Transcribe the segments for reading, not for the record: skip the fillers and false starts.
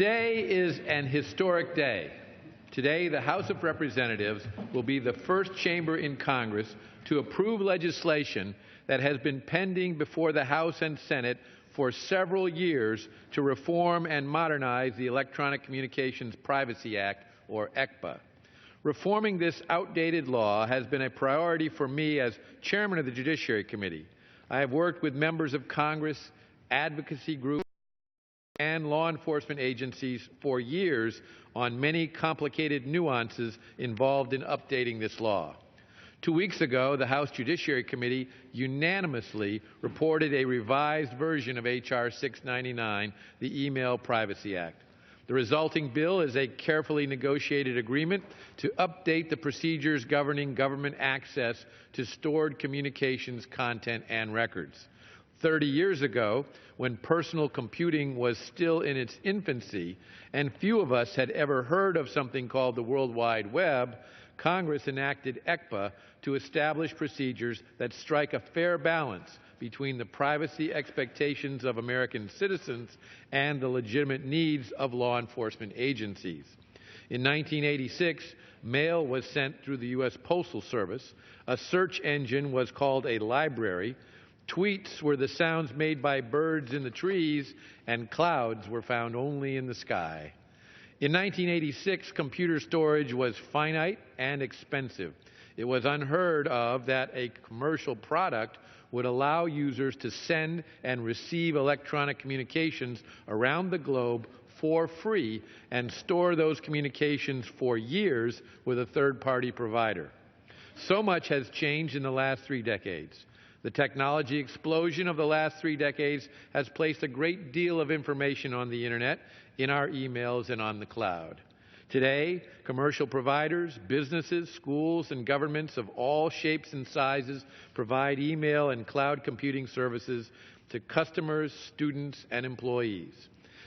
Today is an historic day. Today, the House of Representatives will be the first chamber in Congress to approve legislation that has been pending before the House and Senate for several years to reform and modernize the Electronic Communications Privacy Act, or ECPA. Reforming this outdated law has been a priority for me as chairman of the Judiciary Committee. I have worked with members of Congress, advocacy groups, and law enforcement agencies for years on many complicated nuances involved in updating this law. 2 weeks ago, the House Judiciary Committee unanimously reported a revised version of H.R. 699, the Email Privacy Act. The resulting bill is a carefully negotiated agreement to update the procedures governing government access to stored communications content and records. 30 years ago, when personal computing was still in its infancy and few of us had ever heard of something called the World Wide Web, Congress enacted ECPA to establish procedures that strike a fair balance between the privacy expectations of American citizens and the legitimate needs of law enforcement agencies. In 1986, mail was sent through the U.S. Postal Service, a search engine was called a library, tweets were the sounds made by birds in the trees, and clouds were found only in the sky. In 1986, computer storage was finite and expensive. It was unheard of that a commercial product would allow users to send and receive electronic communications around the globe for free and store those communications for years with a third-party provider. So much has changed in the last 3 decades. The technology explosion of the last 3 decades has placed a great deal of information on the Internet, in our emails, and on the cloud. Today, commercial providers, businesses, schools, and governments of all shapes and sizes provide email and cloud computing services to customers, students, and employees.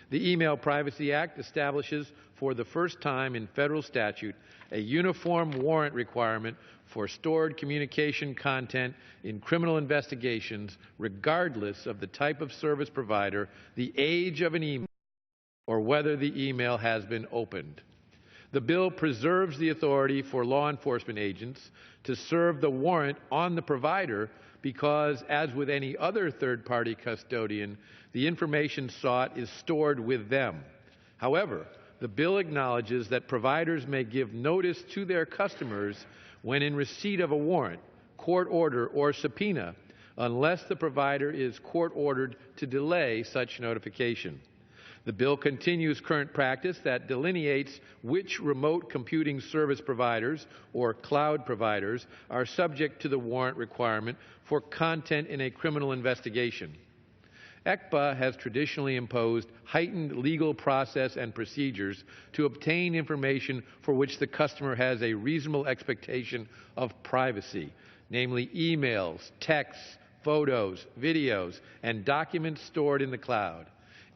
The Email Privacy Act establishes for the first time in federal statute a uniform warrant requirement for stored communication content in criminal investigations, regardless of the type of service provider, the age of an email, or whether the email has been opened. The bill preserves the authority for law enforcement agents to serve the warrant on the provider because, as with any other third-party custodian, the information sought is stored with them. However, the bill acknowledges that providers may give notice to their customers when in receipt of a warrant, court order, or subpoena, unless the provider is court-ordered to delay such notification. The bill continues current practice that delineates which remote computing service providers or cloud providers are subject to the warrant requirement for content in a criminal investigation. ECPA has traditionally imposed heightened legal process and procedures to obtain information for which the customer has a reasonable expectation of privacy, namely emails, texts, photos, videos, and documents stored in the cloud.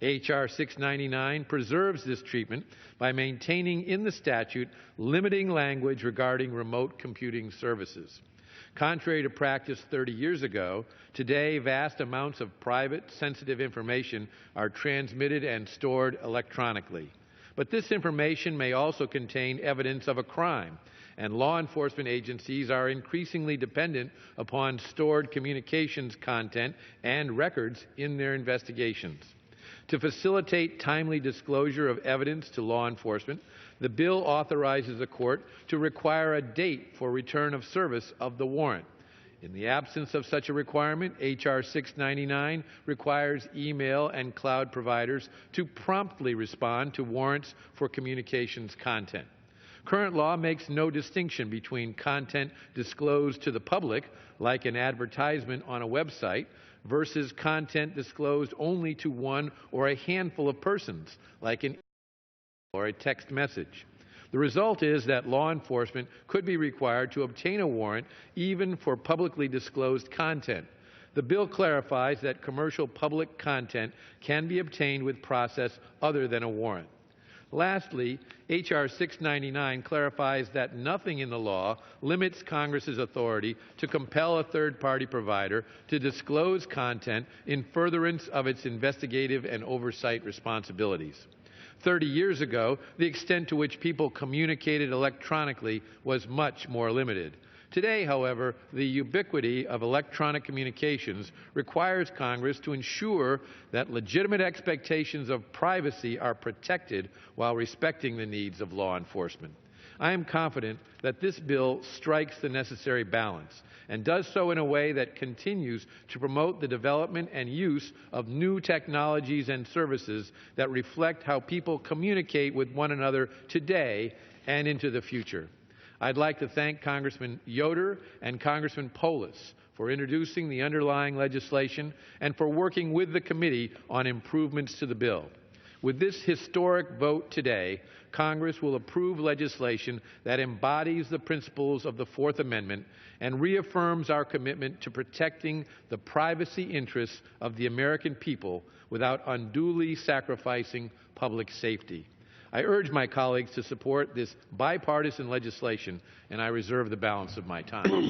H.R. 699 preserves this treatment by maintaining in the statute limiting language regarding remote computing services. Contrary to practice 30 years ago, today vast amounts of private, sensitive information are transmitted and stored electronically. But this information may also contain evidence of a crime, and law enforcement agencies are increasingly dependent upon stored communications content and records in their investigations. To facilitate timely disclosure of evidence to law enforcement, the bill authorizes the court to require a date for return of service of the warrant. In the absence of such a requirement, H.R. 699 requires email and cloud providers to promptly respond to warrants for communications content. Current law makes no distinction between content disclosed to the public, like an advertisement on a website, versus content disclosed only to one or a handful of persons, like an email or a text message. The result is that law enforcement could be required to obtain a warrant even for publicly disclosed content. The bill clarifies that commercial public content can be obtained with process other than a warrant. Lastly, H.R. 699 clarifies that nothing in the law limits Congress's authority to compel a third-party provider to disclose content in furtherance of its investigative and oversight responsibilities. 30 years ago, the extent to which people communicated electronically was much more limited. Today, however, the ubiquity of electronic communications requires Congress to ensure that legitimate expectations of privacy are protected while respecting the needs of law enforcement. I am confident that this bill strikes the necessary balance and does so in a way that continues to promote the development and use of new technologies and services that reflect how people communicate with one another today and into the future. I'd like to thank Congressman Yoder and Congressman Polis for introducing the underlying legislation and for working with the committee on improvements to the bill. With this historic vote today, Congress will approve legislation that embodies the principles of the Fourth Amendment and reaffirms our commitment to protecting the privacy interests of the American people without unduly sacrificing public safety. I urge my colleagues to support this bipartisan legislation, and I reserve the balance of my time.